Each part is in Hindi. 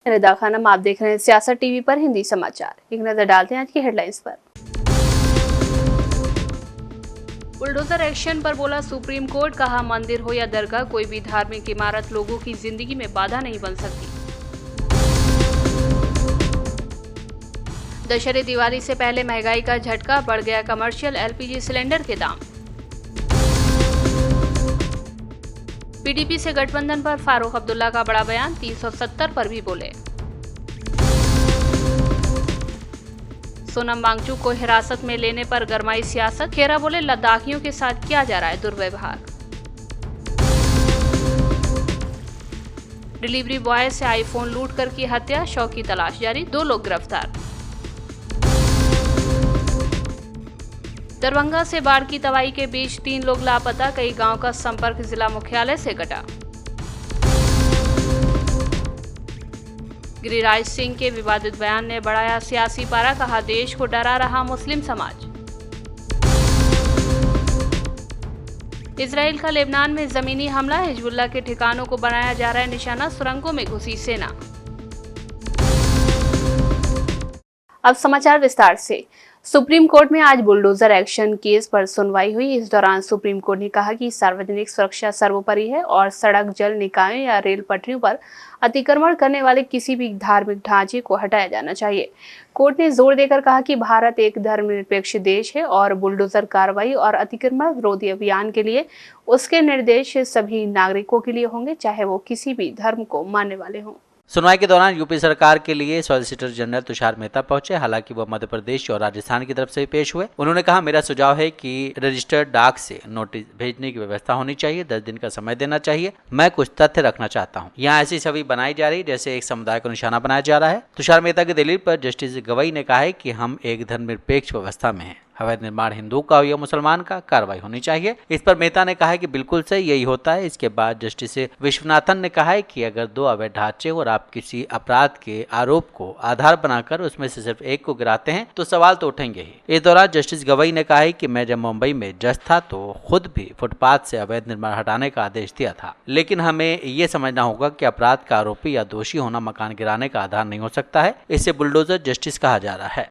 निदा खानम, आप देख रहे हैं सियासत टीवी पर हिंदी समाचार। एक नजर डालते हैं आज की हेडलाइंस पर। बुलडोजर एक्शन पर बोला सुप्रीम कोर्ट, कहा मंदिर हो या दरगाह, कोई भी धार्मिक इमारत लोगों की जिंदगी में बाधा नहीं बन सकती। दशहरे दिवाली से पहले महंगाई का झटका, बढ़ गया कमर्शियल एलपीजी सिलेंडर के दाम। पीडीपी से गठबंधन पर फारूक अब्दुल्ला का बड़ा बयान, 370 पर भी बोले। सोनम वांगचुक को हिरासत में लेने पर गरमाई सियासत, खेरा बोले लद्दाखियों के साथ किया जा रहा है दुर्व्यवहार। डिलीवरी बॉय से आईफोन लूट कर की हत्या, शव की तलाश जारी, 2 लोग गिरफ्तार। दरभंगा से बाढ़ की तबाही के बीच 3 लोग लापता, कई गांव का संपर्क जिला मुख्यालय से कटा। गिरिराज सिंह के विवादित बयान ने बढ़ाया सियासी पारा, कहा देश को डरा रहा मुस्लिम समाज। इजराइल का लेबनान में जमीनी हमला, हिजबुल्लाह के ठिकानों को बनाया जा रहा है निशाना, सुरंगों में घुसी सेना। अब समाचार विस्तार से। सुप्रीम कोर्ट में आज बुलडोजर एक्शन केस पर सुनवाई हुई। इस दौरान सुप्रीम कोर्ट ने कहा कि सार्वजनिक सुरक्षा सर्वोपरि है और सड़क, जल निकायों या रेल पटरियों पर अतिक्रमण करने वाले किसी भी धार्मिक ढांचे को हटाया जाना चाहिए। कोर्ट ने जोर देकर कहा कि भारत एक धर्मनिरपेक्ष देश है और बुलडोजर कार्रवाई और अतिक्रमण विरोधी अभियान के लिए उसके निर्देश सभी नागरिकों के लिए होंगे, चाहे वो किसी भी धर्म को मानने वाले हों। सुनवाई के दौरान यूपी सरकार के लिए सॉलिसिटर जनरल तुषार मेहता पहुंचे। हालांकि वह मध्य प्रदेश और राजस्थान की तरफ से पेश हुए। उन्होंने कहा, मेरा सुझाव है कि रजिस्टर्ड डाक से नोटिस भेजने की व्यवस्था होनी चाहिए, 10 दिन का समय देना चाहिए। मैं कुछ तथ्य रखना चाहता हूं। यहाँ ऐसी छवि बनाई जा रही जैसे एक समुदाय को निशाना बनाया जा रहा है। तुषार मेहता की दलील पर जस्टिस गवई ने कहा है कि हम एक धर्मनिरपेक्ष व्यवस्था में हैं। अवैध निर्माण हिंदू का हो या मुसलमान का, कार्रवाई होनी चाहिए। इस पर मेहता ने कहा है कि बिल्कुल सही, यही होता है। इसके बाद जस्टिस विश्वनाथन ने कहा है कि अगर 2 अवैध ढांचे और आप किसी अपराध के आरोप को आधार बनाकर उसमें से सिर्फ एक को गिराते हैं तो सवाल तो उठेंगे ही। इस दौरान जस्टिस गवई ने कहा है कि मैं जब मुंबई में जज था तो खुद भी फुटपाथ से अवैध निर्माण हटाने का आदेश दिया था, लेकिन हमें ये समझना होगा कि अपराध का आरोपी या दोषी होना मकान गिराने का आधार नहीं हो सकता है। इसे बुलडोजर जस्टिस कहा जा रहा है।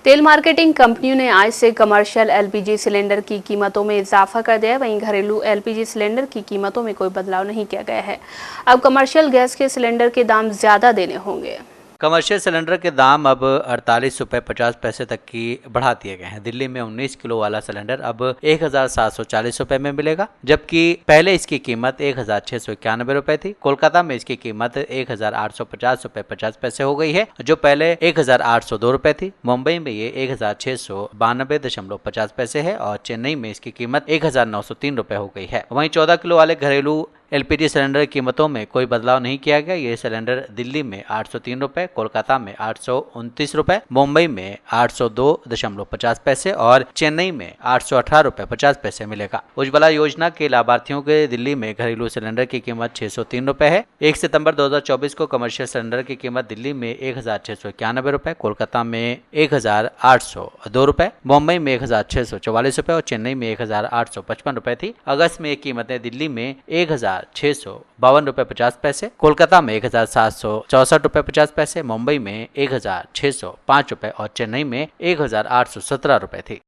तेल मार्केटिंग कंपनियों ने आज से कमर्शियल एलपीजी सिलेंडर की कीमतों में इजाफा कर दिया है। वहीं घरेलू एलपीजी सिलेंडर की कीमतों में कोई बदलाव नहीं किया गया है। अब कमर्शियल गैस के सिलेंडर के दाम ज्यादा देने होंगे। कमर्शियल सिलेंडर के दाम अब 48 रुपये 50 पैसे तक की बढ़ा दिए गए हैं। दिल्ली में 19 किलो वाला सिलेंडर अब 1740 रुपए में मिलेगा, जबकि पहले इसकी कीमत 1691 रुपए थी। कोलकाता में इसकी कीमत 1850 रुपए 50 पैसे हो गई है, जो पहले 1802 रुपए थी। मुंबई में ये 1692.50 पैसे है और चेन्नई में इसकी कीमत 1903 रुपए हो गई है। वहीं 14 किलो वाले घरेलू एलपीजी सिलेंडर कीमतों में कोई बदलाव नहीं किया गया। ये सिलेंडर दिल्ली में 803 रुपए, कोलकाता में 829 रुपए, मुंबई में 802.50 पैसे और चेन्नई में 818 रुपए 50 पैसे मिलेगा। उज्ज्वला योजना के लाभार्थियों के दिल्ली में घरेलू सिलेंडर की कीमत 603 रुपए है। 1 सितंबर 2024 को कमर्शियल सिलेंडर की कीमत दिल्ली में 1691 रुपए, कोलकाता में 1802 रुपए, मुंबई में 1644 रुपए और चेन्नई में 1855 रुपए थी। अगस्त में ये कीमतें दिल्ली में 1652 रुपए 50 पैसे, कोलकाता में 1764 रुपए 50 पैसे, मुंबई में 1605 रुपए और चेन्नई में 1817 रुपए थी।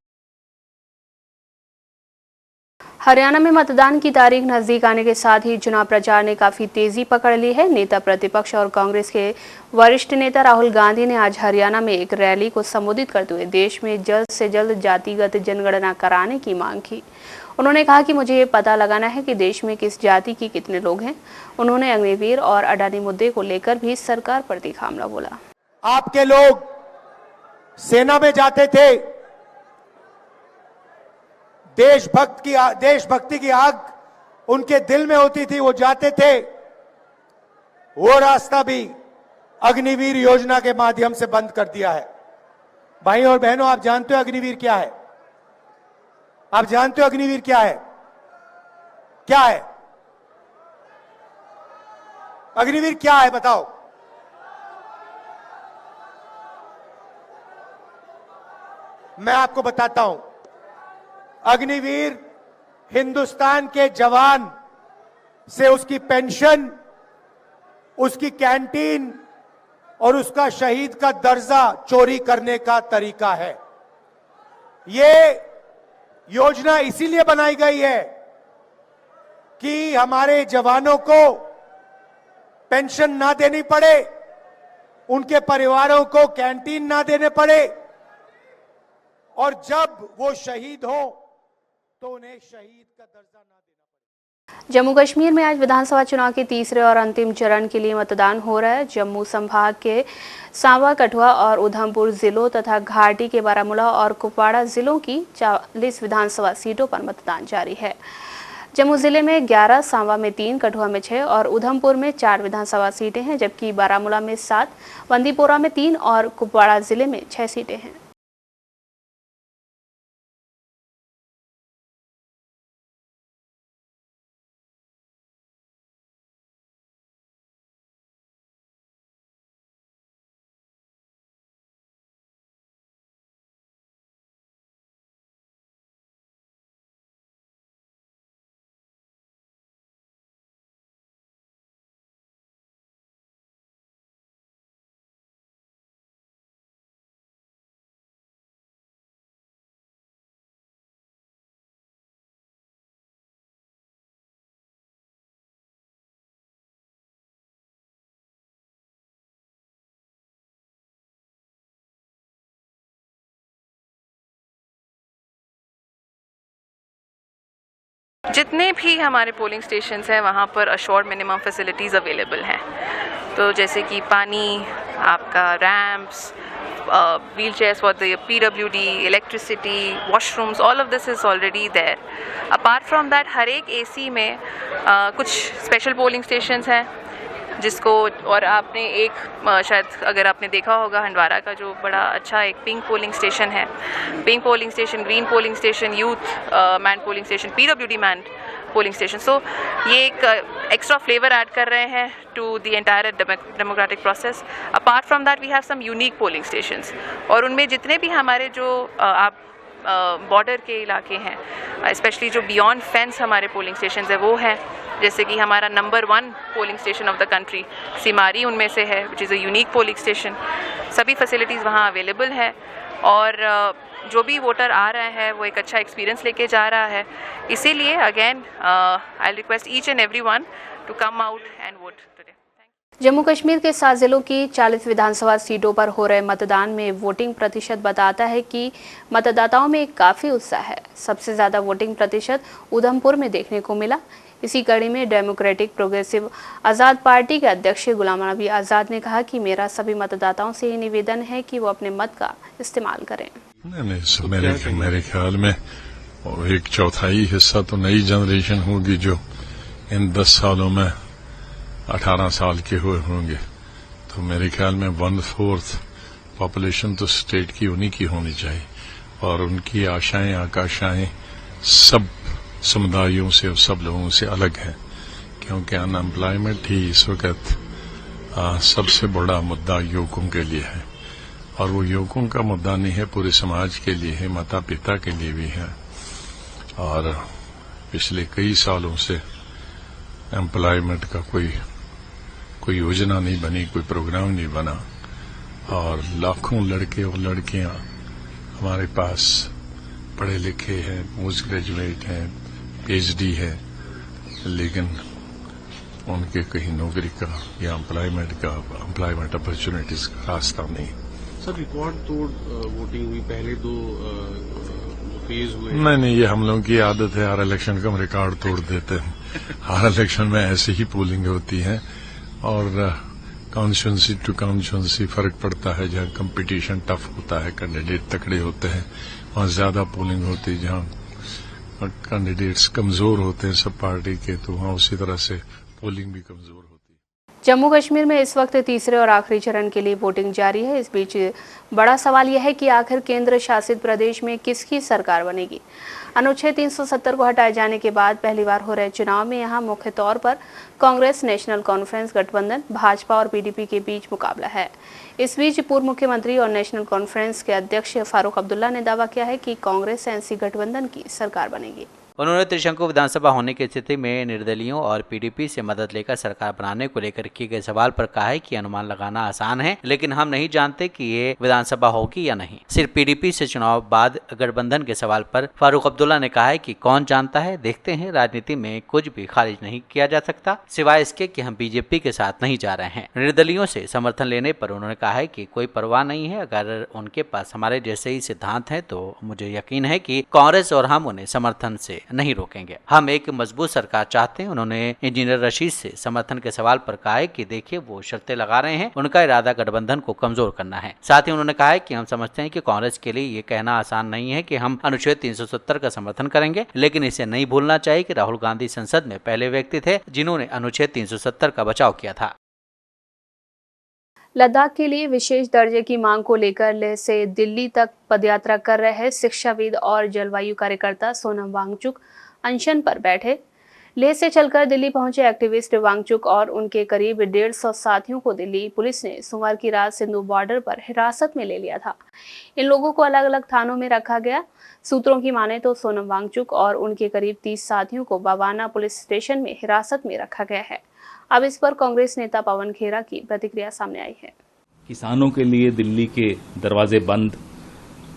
हरियाणा में मतदान की तारीख नजदीक आने के साथ ही चुनाव प्रचार ने काफी तेजी पकड़ ली है। नेता प्रतिपक्ष और कांग्रेस के वरिष्ठ नेता राहुल गांधी ने आज हरियाणा में एक रैली को संबोधित करते हुए देश में जल्द से जल्द जातिगत जनगणना कराने की मांग की। उन्होंने कहा कि मुझे ये पता लगाना है कि देश में किस जाति की कितने लोग हैं। उन्होंने अग्निवीर और अडानी मुद्दे को लेकर भी सरकार पर तीखा हमला बोला। आपके लोग सेना में जाते थे, देशभक्ति की आग उनके दिल में होती थी, वो जाते थे। वो रास्ता भी अग्निवीर योजना के माध्यम से बंद कर दिया है। भाई और बहनों, आप जानते हो अग्निवीर क्या है? आप जानते हो अग्निवीर क्या है? क्या है अग्निवीर? क्या है बताओ? मैं आपको बताता हूं। अग्निवीर हिंदुस्तान के जवान से उसकी पेंशन उसकी कैंटीन और उसका शहीद का दर्जा चोरी करने का तरीका है। ये योजना इसीलिए बनाई गई है कि हमारे जवानों को पेंशन ना देनी पड़े, उनके परिवारों को कैंटीन ना देने पड़े, और जब वो शहीद हो तो उन्हें शहीद का दर्जा ना देना पड़े। जम्मू कश्मीर में आज विधानसभा चुनाव के तीसरे और अंतिम चरण के लिए मतदान हो रहा है। जम्मू संभाग के सांबा, कठुआ और उधमपुर जिलों तथा घाटी के बारामूला और कुपवाड़ा जिलों की 40 विधानसभा सीटों पर मतदान जारी है। जम्मू जिले में 11, सांबा में 3, कठुआ में 6 और उधमपुर में 4 विधानसभा सीटें हैं, जबकि बारामूला में 7, बंदीपोरा में 3 और कुपवाड़ा जिले में 6 सीटें हैं। जितने भी हमारे पोलिंग स्टेशंस हैं वहाँ पर अश्योर्ड मिनिमम फैसिलिटीज़ अवेलेबल हैं। तो जैसे कि पानी, आपका ramps, wheel chairs for the PWD, electricity, washrooms, all of this is already there. Apart from that हर एक AC में कुछ स्पेशल पोलिंग स्टेशंस हैं जिसको, और आपने एक शायद अगर आपने देखा होगा हंडवारा का जो बड़ा अच्छा एक पिंक पोलिंग स्टेशन है, pink polling station, green polling station, youth man polling station, PWD man polling station. So ये एक एक्स्ट्रा फ्लेवर ऐड कर रहे हैं to the entire democratic process. Apart from that we have some unique polling stations, और उनमें जितने भी हमारे जो आप बॉर्डर के इलाके हैं, स्पेशली जो बियॉन्ड फेंस हमारे पोलिंग स्टेशन है वो हैं। जैसे कि हमारा number 1 polling station of the country Simari उनमें से है, which is a unique polling station. सभी फैसिलिटीज़ वहाँ अवेलेबल है, और जो भी वोटर आ रहा है वो एक अच्छा एक्सपीरियंस लेके जा रहा है। इसीलिए again I request each and everyone to come out and vote today. Jammu Kashmir के 7 जिलों की 40 विधानसभा सीटों पर हो रहे मतदान में वोटिंग प्रतिशत बताता है कि मतदाताओं में काफ़ी उत्साह है। सबसे ज़्यादा वोटिंग प्रतिशत उधमपुर में देखने को मिला। इसी कड़ी में डेमोक्रेटिक प्रोग्रेसिव आज़ाद पार्टी के अध्यक्ष गुलाम नबी आज़ाद ने कहा कि मेरा सभी मतदाताओं से ये निवेदन है कि वो अपने मत का इस्तेमाल करें। नहीं, मेरे ख्याल में 1/4 हिस्सा तो नई जनरेशन होगी जो इन 10 सालों में 18 साल के हुए होंगे। तो मेरे ख्याल में 1/4 पॉपुलेशन तो स्टेट की उन्हीं की होनी चाहिए, और उनकी आशाएं आकांक्षाएं सब समुदायों से और सब लोगों से अलग है, क्योंकि अनएम्प्लॉयमेंट ही इस वक्त सबसे बड़ा मुद्दा युवकों के लिए है, और वो युवकों का मुद्दा नहीं है, पूरे समाज के लिए है, माता पिता के लिए भी है। और पिछले कई सालों से एम्प्लॉयमेंट का कोई योजना नहीं बनी, कोई प्रोग्राम नहीं बना, और लाखों लड़के और लड़कियां हमारे पास पढ़े लिखे हैं, पोस्ट ग्रेजुएट हैं, PhD है, लेकिन उनके कहीं नौकरी का या एम्प्लॉयमेंट अपॉर्चुनिटीज का रास्ता नहीं। सर, रिकॉर्ड तोड़ वोटिंग हुई, पहले 2 फेज हुए। नहीं, ये हम लोगों की आदत है, हर इलेक्शन का हम रिकॉर्ड तोड़ देते हैं। हर इलेक्शन में ऐसे ही पोलिंग होती है, और कॉन्स्टिट्यूंसी टू कॉन्स्टिट्यूंसी फर्क पड़ता है। जहां कंपटीशन टफ होता है, कैंडिडेट तकड़े होते हैं, वहां ज्यादा पोलिंग होती है। जहां कैंडिडेट्स कमजोर होते हैं सब पार्टी के, तो वहां उसी तरह से पोलिंग भी कमजोर होती है। जम्मू कश्मीर में इस वक्त तीसरे और आखिरी चरण के लिए वोटिंग जारी है। इस बीच बड़ा सवाल यह है कि आखिर केंद्र शासित प्रदेश में किसकी सरकार बनेगी। अनुच्छेद 370 को हटाए जाने के बाद पहली बार हो रहे चुनाव में यहां मुख्य तौर पर कांग्रेस नेशनल कॉन्फ्रेंस गठबंधन, भाजपा और PDP के बीच मुकाबला है। इस बीच पूर्व मुख्यमंत्री और नेशनल कॉन्फ्रेंस के अध्यक्ष फारूक अब्दुल्ला ने दावा किया है कि कांग्रेस NC गठबंधन की सरकार बनेगी। उन्होंने त्रिशंकु विधानसभा होने की स्थिति में निर्दलियों और पीडीपी से मदद लेकर सरकार बनाने को लेकर किए गए सवाल पर कहा है कि अनुमान लगाना आसान है, लेकिन हम नहीं जानते कि ये विधानसभा होगी या नहीं। सिर्फ पीडीपी से चुनाव बाद गठबंधन के सवाल पर फारूक अब्दुल्ला ने कहा है कि कौन जानता है, देखते हैं। राजनीति में कुछ भी खारिज नहीं किया जा सकता सिवाय इसके कि हम बीजेपी के साथ नहीं जा रहे हैं। निर्दलियों से समर्थन लेने पर उन्होंने कहा है कि कोई परवाह नहीं है, अगर उनके पास हमारे जैसे ही सिद्धांत है तो मुझे यकीन है कि कांग्रेस और हम उन्हें समर्थन से नहीं रोकेंगे। हम एक मजबूत सरकार चाहते हैं। उन्होंने इंजीनियर रशीद से समर्थन के सवाल पर कहा है कि देखिए वो शर्तें लगा रहे हैं, उनका इरादा गठबंधन को कमजोर करना है। साथ ही उन्होंने कहा है कि हम समझते हैं कि कांग्रेस के लिए ये कहना आसान नहीं है कि हम अनुच्छेद 370 का समर्थन करेंगे, लेकिन इसे नहीं भूलना चाहिए कि राहुल गांधी संसद में पहले व्यक्ति थे जिन्होंने अनुच्छेद 370 का बचाव किया था। लद्दाख के लिए विशेष दर्जे की मांग को लेकर लेह से दिल्ली तक पदयात्रा कर रहे शिक्षाविद और जलवायु कार्यकर्ता सोनम वांगचुक अनशन पर बैठे। लेह से चलकर दिल्ली पहुंचे एक्टिविस्ट वांगचुक और उनके करीब 150 साथियों को दिल्ली पुलिस ने सोमवार की रात सिंधु बॉर्डर पर हिरासत में ले लिया था। इन लोगों को अलग अलग थानों में रखा गया। सूत्रों की माने तो सोनम वांगचुक और उनके करीब 30 साथियों को बावाना पुलिस स्टेशन में हिरासत में रखा गया है। अब इस पर कांग्रेस नेता पवन खेरा की प्रतिक्रिया सामने आई है। किसानों के लिए दिल्ली के दरवाजे बंद,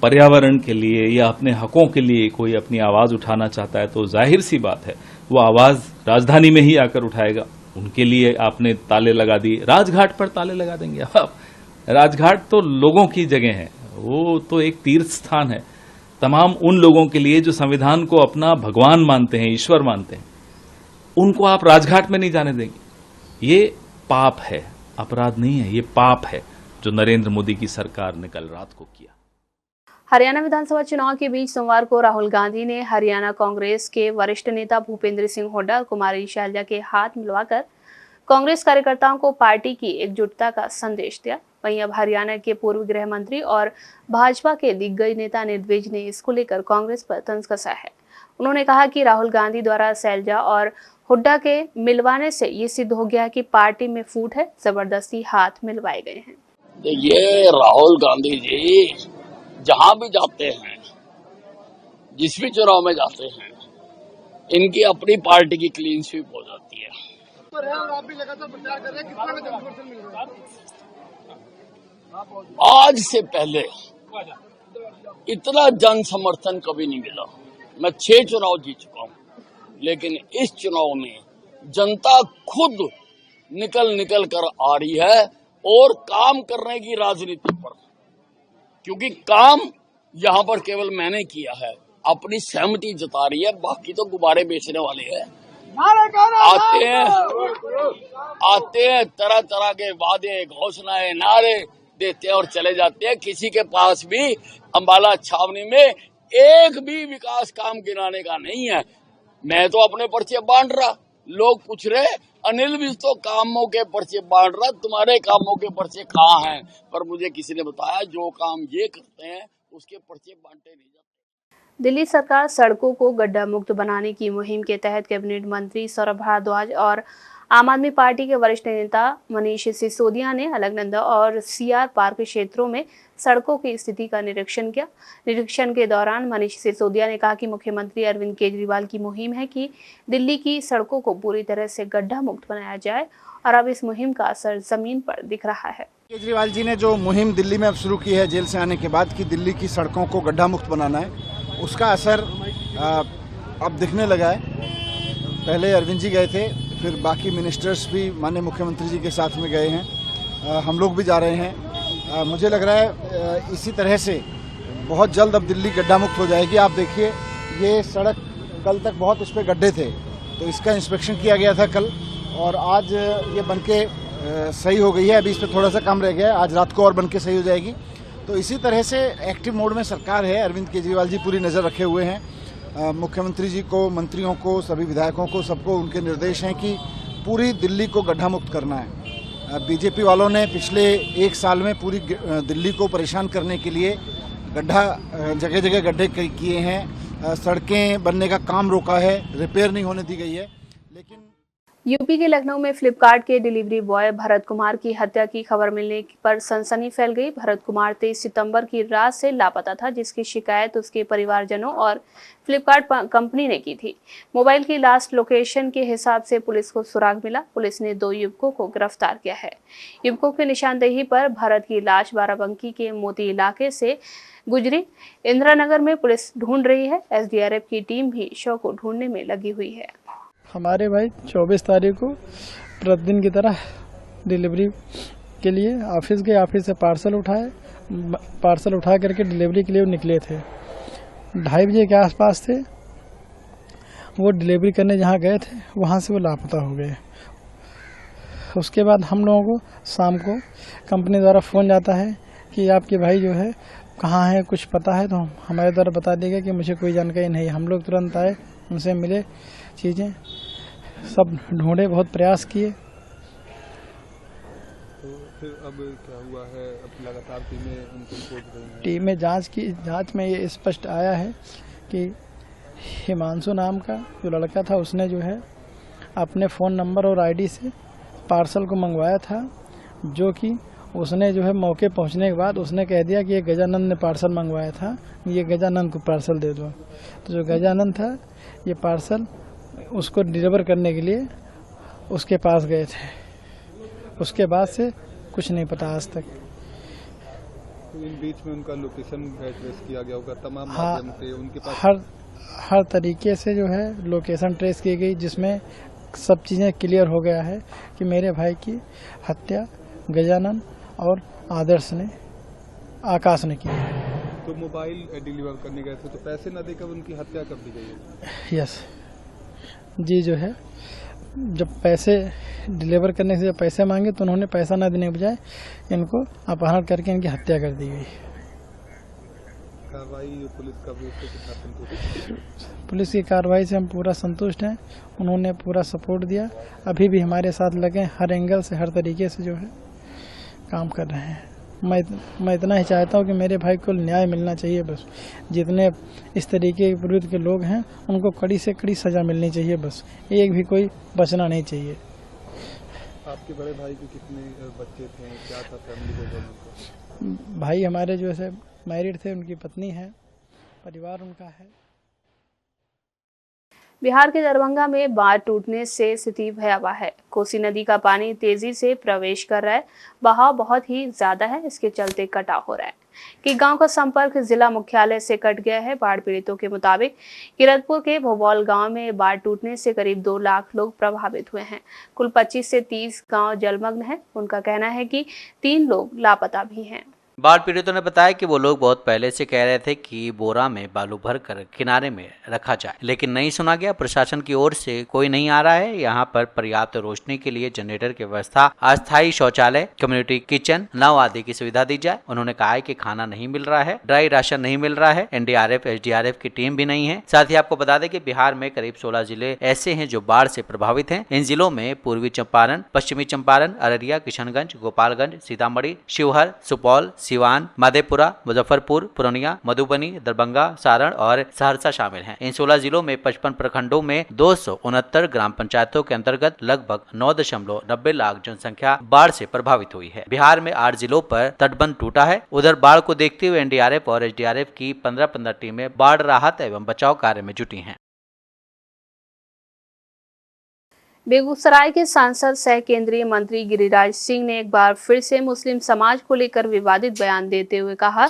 पर्यावरण के लिए या अपने हकों के लिए कोई अपनी आवाज उठाना चाहता है तो जाहिर सी बात है वो आवाज राजधानी में ही आकर उठाएगा। उनके लिए आपने ताले लगा दिए, राजघाट पर ताले लगा देंगे आप। राजघाट तो लोगों की जगह है, वो तो एक तीर्थ स्थान है तमाम उन लोगों के लिए जो संविधान को अपना भगवान मानते हैं, ईश्वर मानते हैं। उनको आप राजघाट में नहीं जाने देंगे। ये पाप है, अपराध नहीं है, ये पाप है जो नरेंद्र मोदी की सरकार ने कल रात को किया। हरियाणा विधानसभा चुनाव के बीच सोमवार को राहुल गांधी ने हरियाणा कांग्रेस के वरिष्ठ नेता भूपेंद्र सिंह हुड्डा और कुमारी शैलजा के हाथ मिलवाकर कांग्रेस कार्यकर्ताओं को पार्टी की एकजुटता का संदेश दिया। वहीं अब हरियाणा के पूर्व गृह मंत्री और भाजपा के दिग्गज नेता निर्विज ने इसको लेकर कांग्रेस पर तंज कसा है। उन्होंने कहा कि राहुल गांधी द्वारा शैलजा और हुड्डा के मिलवाने से ये सिद्ध हो गया कि पार्टी में फूट है, जबरदस्ती हाथ मिलवाए गए हैं। ये राहुल गांधी जी जहां भी जाते हैं, जिस भी चुनाव में जाते हैं, इनकी अपनी पार्टी की क्लीन स्वीप हो जाती है। आप भी लगातार प्रचार कर रहे हैं, कितना जनसमर्थन मिल रहा है? आज से पहले इतना जन समर्थन कभी नहीं मिला। मैं 6 चुनाव जीत चुका हूं, लेकिन इस चुनाव में जनता खुद निकल कर आ रही है और काम करने की राजनीति पर, क्योंकि काम यहां पर केवल मैंने किया है, अपनी सहमति जता रही है। बाकी तो गुब्बारे बेचने वाले हैं, आते हैं तरह तरह के वादे, घोषणाएं, नारे देते हैं और चले जाते हैं। किसी के पास भी अंबाला छावनी में एक भी विकास काम गिनाने का नहीं है। मैं तो अपने पर्चे बांट रहा, लोग पूछ रहे अनिल भी तो कामों के पर्चे बांट रहा, तुम्हारे कामों के पर्चे कहाँ हैं? पर मुझे किसी ने बताया जो काम ये करते हैं उसके पर्चे बांटे नहीं जाते। दिल्ली सरकार सड़कों को गड्ढा मुक्त बनाने की मुहिम के तहत कैबिनेट मंत्री सौरभ भारद्वाज और आम आदमी पार्टी के वरिष्ठ नेता मनीष सिसोदिया ने अलकनंदा और सीआर पार्क क्षेत्रों में सड़कों की स्थिति का निरीक्षण किया। निरीक्षण के दौरान मनीष सिसोदिया ने कहा कि मुख्यमंत्री अरविंद केजरीवाल की मुहिम है कि दिल्ली की सड़कों को पूरी तरह से गड्ढा मुक्त बनाया जाए और अब इस मुहिम का असर जमीन पर दिख रहा है। केजरीवाल जी ने जो मुहिम दिल्ली में अब शुरू की है जेल से आने के बाद कि दिल्ली की सड़कों को गड्ढा मुक्त बनाना है, उसका असर अब दिखने लगा है। पहले अरविंद जी गए थे, फिर बाकी मिनिस्टर्स भी माननीय मुख्यमंत्री जी के साथ में गए हैं, हम लोग भी जा रहे हैं। मुझे लग रहा है इसी तरह से बहुत जल्द अब दिल्ली गड्ढा मुक्त हो जाएगी। आप देखिए ये सड़क कल तक बहुत इस पर गड्ढे थे, तो इसका इंस्पेक्शन किया गया था कल और आज ये बनके सही हो गई है। अभी इस पर थोड़ा सा काम रह गया है, आज रात को और बनके सही हो जाएगी। तो इसी तरह से एक्टिव मोड में सरकार है। अरविंद केजरीवाल जी पूरी नज़र रखे हुए हैं। मुख्यमंत्री जी को, मंत्रियों को, सभी विधायकों को, सबको उनके निर्देश हैं कि पूरी दिल्ली को गड्ढा मुक्त करना है। बीजेपी वालों ने पिछले 1 साल में पूरी दिल्ली को परेशान करने के लिए जगह जगह गड्ढे किए हैं, सड़कें बनने का काम रोका है, रिपेयर नहीं होने दी गई है। लेकिन यूपी के लखनऊ में फ्लिपकार्ट के डिलीवरी बॉय भरत कुमार की हत्या की खबर मिलने पर सनसनी फैल गई। भरत कुमार 23 सितंबर की रात से लापता था, जिसकी शिकायत उसके परिवारजनों और फ्लिपकार्ट कंपनी ने की थी। मोबाइल की लास्ट लोकेशन के हिसाब से पुलिस को सुराग मिला। पुलिस ने 2 युवकों को गिरफ्तार किया है। युवकों की निशानदेही पर भरत की लाश बाराबंकी के मोती इलाके से गुजरी। इंदिरानगर में पुलिस ढूंढ रही है। एसडीआरएफ की टीम भी शव को ढूंढने में लगी हुई है। हमारे भाई 24 तारीख को प्रतिदिन की तरह डिलीवरी के लिए ऑफिस गए। ऑफिस से पार्सल उठा करके डिलीवरी के लिए निकले थे। 2:30 बजे के आसपास थे। वो डिलीवरी करने जहाँ गए थे वहाँ से वो लापता हो गए। उसके बाद हम लोगों को शाम को कंपनी द्वारा फ़ोन जाता है कि आपके भाई जो है कहाँ है, कुछ पता है? तो हमारे द्वारा बता देगा कि मुझे कोई जानकारी नहीं। हम लोग तुरंत आए, उनसे मिले, चीज़ें सब ढूंढे, बहुत प्रयास किए। तो फिर अब क्या हुआ है? अब लगातार टीमें उनको खोज रही हैं। टीमें जांच में ये स्पष्ट आया है कि हिमांशु नाम का जो लड़का था उसने जो है अपने फ़ोन नंबर और आईडी से पार्सल को मंगवाया था, जो कि उसने जो है मौके पहुंचने के बाद उसने कह दिया कि ये गजानंद ने पार्सल मंगवाया था, ये गजानंद को पार्सल दे दो। तो जो गजानंद था ये पार्सल उसको डिलीवर करने के लिए उसके पास गए थे। उसके बाद से कुछ नहीं पता आज तक। तो इन बीच में उनका लोकेशन ट्रेस किया गया होगा तमाम माध्यम से, उनके पास हर तरीके से जो है लोकेशन ट्रेस की गई, जिसमें सब चीज़ें क्लियर हो गया है कि मेरे भाई की हत्या गजानंद और आकाश ने की। तो मोबाइल डिलीवर करने गए थे तो पैसे न देकर उनकी हत्या कर दी गई है। यस जी, जो है जब पैसे डिलीवर करने से जब पैसे मांगे तो उन्होंने पैसा न देने के बजाय इनको अपहरण करके इनकी हत्या कर दी गई। कार्रवाई पुलिस का भी उससे कितना संतुष्ट? पुलिस की कार्रवाई से हम पूरा संतुष्ट हैं। उन्होंने पूरा सपोर्ट दिया, अभी भी हमारे साथ लगे, हर एंगल से हर तरीके से जो है काम कर रहे हैं। मैं इतना ही चाहता हूँ कि मेरे भाई को न्याय मिलना चाहिए। बस जितने इस तरीके के विरुद्ध के लोग हैं उनको कड़ी से कड़ी सजा मिलनी चाहिए। बस एक भी कोई बचना नहीं चाहिए। आपके बड़े भाई के कितने बच्चे थे, क्या था फैमिली बैकग्राउंड? भाई हमारे जो है मैरिड थे, उनकी पत्नी है, परिवार उनका है। बिहार के दरभंगा में बांध टूटने से स्थिति भयावह है। कोसी नदी का पानी तेजी से प्रवेश कर रहा है। बहाव बहुत ही ज्यादा है, इसके चलते कटाव हो रहा है कि गांव का संपर्क जिला मुख्यालय से कट गया है। बाढ़ पीड़ितों के मुताबिक किरतपुर के भोबौल गांव में बाढ़ टूटने से करीब 2 लाख लोग प्रभावित हुए हैं। कुल 25 से 30 गांव जलमग्न हैं। उनका कहना है कि 3 लोग लापता भी हैं। बाढ़ पीड़ितों ने बताया कि वो लोग बहुत पहले से कह रहे थे कि बोरा में बालू भरकर किनारे में रखा जाए, लेकिन नहीं सुना गया। प्रशासन की ओर से कोई नहीं आ रहा है। यहाँ पर पर्याप्त रोशनी के लिए जनरेटर की व्यवस्था, अस्थायी शौचालय, कम्युनिटी किचन, नाव आदि की सुविधा दी जाए। उन्होंने कहा है कि खाना नहीं मिल रहा है, ड्राई राशन नहीं मिल रहा है, एनडीआरएफ एसडीआरएफ की टीम भी नहीं है। साथ ही आपको बता दें कि बिहार में करीब 16 जिले ऐसे हैं जो बाढ़ से प्रभावित हैं। इन जिलों में पूर्वी चंपारण, पश्चिमी चंपारण, अररिया, किशनगंज, गोपालगंज, सीतामढ़ी, शिवहर, सुपौल, सिवान, मधेपुरा, मुजफ्फरपुर, पूर्णिया, मधुबनी, दरभंगा, सारण और सहरसा शामिल हैं। इन 16 जिलों में 55 प्रखंडों में 269 ग्राम पंचायतों के अंतर्गत लगभग 9.90 लाख जनसंख्या बाढ़ से प्रभावित हुई है। बिहार में 8 जिलों पर तटबंध टूटा है। उधर बाढ़ को देखते हुए एनडीआरएफ और एसडीआरएफ की 15-15 टीमें बाढ़ राहत एवं बचाव कार्य में जुटी हैं। बेगूसराय के सांसद सह केंद्रीय मंत्री गिरिराज सिंह ने एक बार फिर से मुस्लिम समाज को लेकर विवादित बयान देते हुए कहा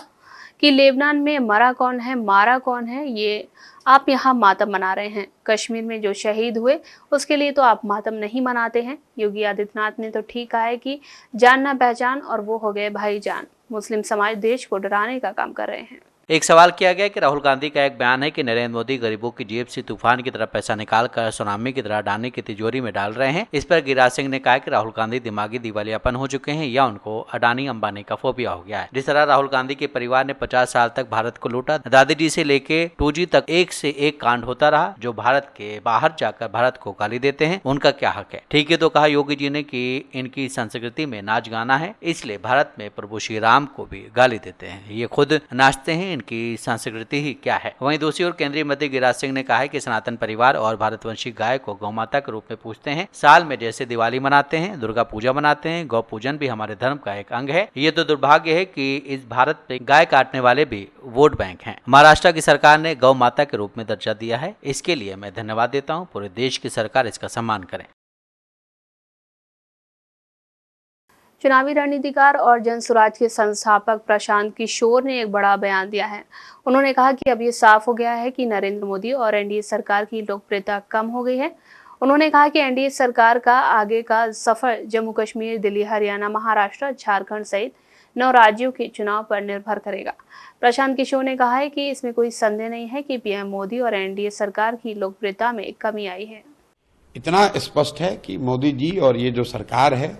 कि लेबनान में मरा कौन है, मारा कौन है, ये आप यहाँ मातम मना रहे हैं। कश्मीर में जो शहीद हुए उसके लिए तो आप मातम नहीं मनाते हैं। योगी आदित्यनाथ ने तो ठीक कहा है कि जान ना पहचान, और वो हो गए भाईजान। मुस्लिम समाज देश को डराने का काम कर रहे हैं। एक सवाल किया गया कि राहुल गांधी का एक बयान है कि नरेंद्र मोदी गरीबों की जेब से तूफान की तरह पैसा निकालकर सुनामी की तरह अडानी की तिजोरी में डाल रहे हैं। इस पर गिरिराज सिंह ने कहा कि राहुल गांधी दिमागी दिवालियापन हो चुके हैं या उनको अडानी अंबानी का फोबिया हो गया है। जिस तरह राहुल गांधी के परिवार ने 50 साल तक भारत को लूटा, दादी जी से लेके 2G तक एक से एक कांड होता रहा। जो भारत के बाहर जाकर भारत को गाली देते हैं, उनका क्या हक है? ठीक है तो कहा योगी जी ने कि इनकी संस्कृति में नाच गाना है, इसलिए भारत में प्रभु श्री राम को भी गाली देते हैं। ये खुद नाचते हैं, इनकी संस्कृति ही क्या है। वहीं दूसरी ओर केंद्रीय मंत्री गिरिराज सिंह ने कहा है कि सनातन परिवार और भारतवंशी गाय को गौ माता के रूप में पूजते हैं। साल में जैसे दिवाली मनाते हैं, दुर्गा पूजा मनाते हैं, गौ पूजन भी हमारे धर्म का एक अंग है। ये तो दुर्भाग्य है कि इस भारत में गाय काटने वाले भी वोट बैंक हैं। महाराष्ट्र की सरकार ने गौ माता के रूप में दर्जा दिया है, इसके लिए मैं धन्यवाद देता हूँ। पूरे देश की सरकार इसका सम्मान करे। चुनावी रणनीतिकार और जन स्वराज के संस्थापक प्रशांत किशोर ने एक बड़ा बयान दिया है। उन्होंने कहा कि अब ये साफ हो गया है कि नरेंद्र मोदी और एनडीए सरकार की लोकप्रियता कम हो गई है। उन्होंने कहा कि एनडीए सरकार का आगे का सफर जम्मू कश्मीर, दिल्ली, हरियाणा, महाराष्ट्र, झारखंड सहित 9 राज्यों के चुनाव पर निर्भर करेगा। प्रशांत किशोर ने कहा है कि इसमें कोई संदेह नहीं है कि पीएम मोदी और एनडीए सरकार की लोकप्रियता में कमी आई है। इतना स्पष्ट है कि मोदी जी और ये जो सरकार है,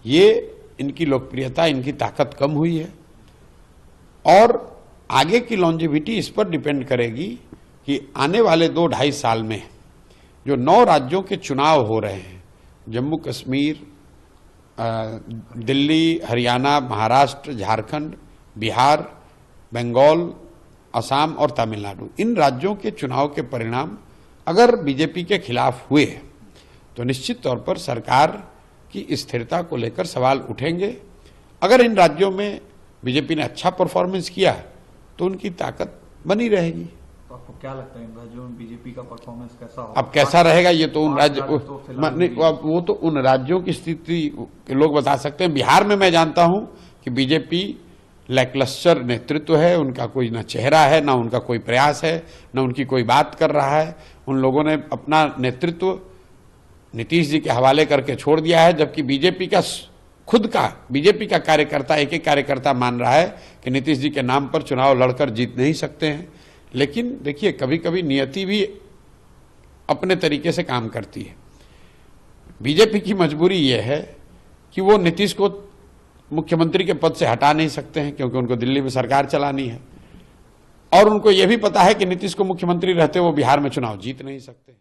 ये इनकी लोकप्रियता, इनकी ताकत कम हुई है और आगे की लॉन्जेविटी इस पर डिपेंड करेगी कि आने वाले 2-2.5 साल में जो 9 राज्यों के चुनाव हो रहे हैं, जम्मू कश्मीर, दिल्ली, हरियाणा, महाराष्ट्र, झारखंड, बिहार, बंगाल, असम और तमिलनाडु, इन राज्यों के चुनाव के परिणाम अगर बीजेपी के खिलाफ हुए तो निश्चित तौर पर सरकार की स्थिरता को लेकर सवाल उठेंगे। अगर इन राज्यों में बीजेपी ने अच्छा परफॉर्मेंस किया तो उनकी ताकत बनी रहेगी। तो आपको क्या लगता है इन राज्यों में बीजेपी का परफॉर्मेंस कैसा होगा? अब कैसा रहेगा ये तो उन राज्य वो तो उन राज्यों की स्थिति लोग बता सकते हैं। बिहार में मैं जानता हूं कि बीजेपी लैकलस्टर नेतृत्व है, उनका कोई ना चेहरा है, ना उनका कोई प्रयास है, ना उनकी कोई बात कर रहा है। उन लोगों ने अपना नेतृत्व नीतीश जी के हवाले करके छोड़ दिया है, जबकि बीजेपी का कार्यकर्ता, एक कार्यकर्ता मान रहा है कि नीतीश जी के नाम पर चुनाव लड़कर जीत नहीं सकते हैं। लेकिन देखिए, कभी कभी नियति भी अपने तरीके से काम करती है। बीजेपी की मजबूरी यह है कि वो नीतीश को मुख्यमंत्री के पद से हटा नहीं सकते हैं, क्योंकि उनको दिल्ली में सरकार चलानी है और उनको यह भी पता है कि नीतीश को मुख्यमंत्री रहते वो बिहार में चुनाव जीत नहीं सकते।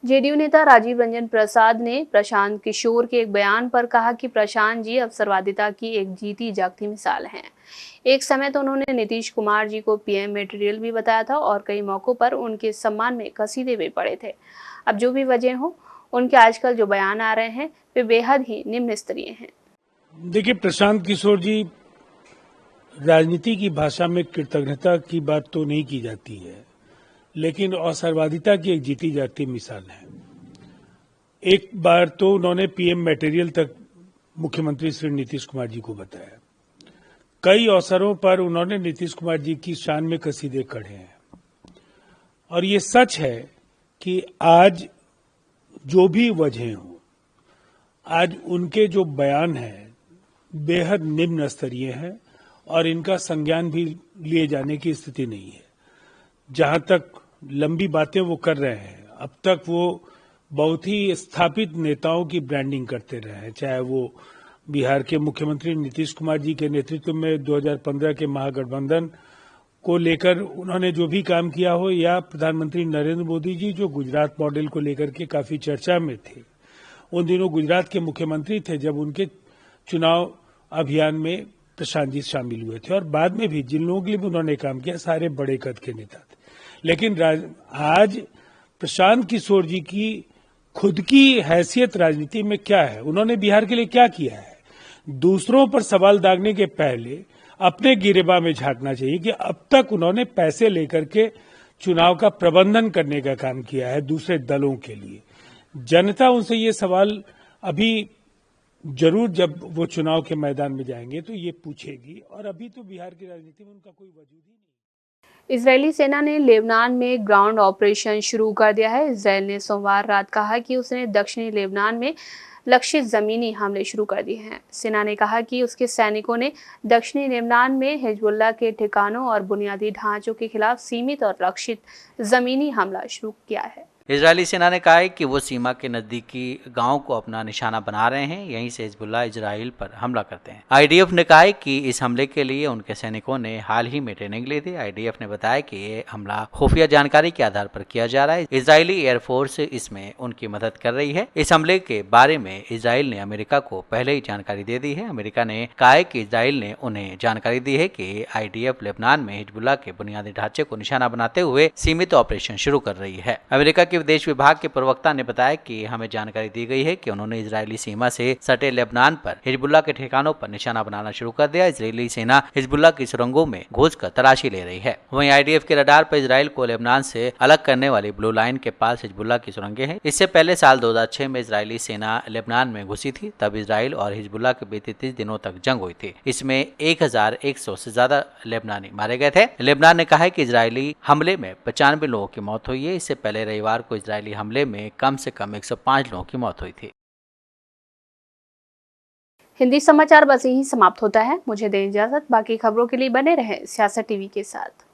जेडीयू नेता राजीव रंजन प्रसाद ने प्रशांत किशोर के एक बयान पर कहा कि प्रशांत जी अवसरवादिता की एक जीती जागती मिसाल हैं। एक समय तो उन्होंने नीतीश कुमार जी को पीएम मटेरियल भी बताया था और कई मौकों पर उनके सम्मान में कसीदे भी पड़े थे। अब जो भी वजह हो, उनके आजकल जो बयान आ रहे हैं वे बेहद ही निम्न स्तरीय हैं। देखिए, प्रशांत किशोर जी, राजनीति की भाषा में कृतज्ञता की बात तो नहीं की जाती है, लेकिन अवसरवादिता की एक जीती जाती मिसाल है। एक बार तो उन्होंने पीएम मटेरियल तक मुख्यमंत्री श्री नीतीश कुमार जी को बताया। कई अवसरों पर उन्होंने नीतीश कुमार जी की शान में कसीदे कढ़े हैं और ये सच है कि आज जो भी वजह हो, आज उनके जो बयान हैं बेहद निम्न स्तरीय हैं और इनका संज्ञान भी लिए जाने की स्थिति नहीं है। जहां तक लंबी बातें वो कर रहे हैं, अब तक वो बहुत ही स्थापित नेताओं की ब्रांडिंग करते रहे हैं, चाहे वो बिहार के मुख्यमंत्री नीतीश कुमार जी के नेतृत्व में 2015 के महागठबंधन को लेकर उन्होंने जो भी काम किया हो, या प्रधानमंत्री नरेंद्र मोदी जी जो गुजरात मॉडल को लेकर के काफी चर्चा में थे। उन दिनों गुजरात के मुख्यमंत्री थे जब उनके चुनाव अभियान में प्रशांत जी शामिल हुए थे और बाद में भी जिन लोगों के लिए भी उन्होंने काम किया सारे बड़े कद के नेता थे। लेकिन आज प्रशांत किशोर जी की खुद की हैसियत राजनीति में क्या है, उन्होंने बिहार के लिए क्या किया है, दूसरों पर सवाल दागने के पहले अपने गिरेबा में झांकना चाहिए कि अब तक उन्होंने पैसे लेकर के चुनाव का प्रबंधन करने का काम किया है दूसरे दलों के लिए। जनता उनसे ये सवाल अभी जरूर जब वो चुनाव के मैदान में जाएंगे तो ये पूछेगी, और अभी तो बिहार की राजनीति में उनका कोई वजूद ही नहीं। इजरायली सेना ने लेबनान में ग्राउंड ऑपरेशन शुरू कर दिया है। इजरायल ने सोमवार रात कहा कि उसने दक्षिणी लेबनान में लक्षित जमीनी हमले शुरू कर दिए हैं। सेना ने कहा कि उसके सैनिकों ने दक्षिणी लेबनान में हिजबुल्लाह के ठिकानों और बुनियादी ढांचों के खिलाफ सीमित और लक्षित जमीनी हमला शुरू किया है। इजरायली सेना ने कहा है कि वो सीमा के नजदीकी गांव को अपना निशाना बना रहे हैं, यहीं से हिजबुल्लाह इजराइल पर हमला करते हैं। आईडीएफ ने कहा है कि इस हमले के लिए उनके सैनिकों ने हाल ही में ट्रेनिंग ली थी। आईडीएफ ने बताया कि ये हमला खुफिया जानकारी के आधार पर किया जा रहा है। इजरायली एयरफोर्स इसमें उनकी मदद कर रही है। इस हमले के बारे में इजराइल ने अमेरिका को पहले ही जानकारी दे दी है। अमेरिका ने कहा है कि इजराइल ने उन्हें जानकारी दी है कि आईडीएफ लेबनान में हिजबुल्लाह के बुनियादी ढांचे को निशाना बनाते हुए सीमित ऑपरेशन शुरू कर रही है। अमेरिका के विदेश विभाग के प्रवक्ता ने बताया कि हमें जानकारी दी गई है कि उन्होंने इजरायली सीमा से सटे लेबनान पर हिजबुल्लाह के ठिकानों पर निशाना बनाना शुरू कर दिया। इजरायली सेना हिजबुल्लाह की सुरंगों में घुसकर तलाशी ले रही है। वहीं आईडीएफ के रडार पर इजराइल को लेबनान से अलग करने वाली ब्लू लाइन के पास हिजबुल्लाह की सुरंगें हैं। इससे पहले साल 2006 में इजरायली सेना लेबनान में घुसी थी। तब इजराइल और हिजबुल्लाह के बीच 30 दिनों तक जंग हुई थी। इसमें 1100 से ज्यादा लेबनानी मारे गए थे। लेबनान ने कहा है कि इजरायली हमले में 95 लोगों की मौत हुई है। इससे पहले रविवार को इजरायली हमले में कम से कम 105 लोगों की मौत हुई थी। हिंदी समाचार बस यही समाप्त होता है। मुझे दें इजाजत। बाकी खबरों के लिए बने रहें सियासत टीवी के साथ।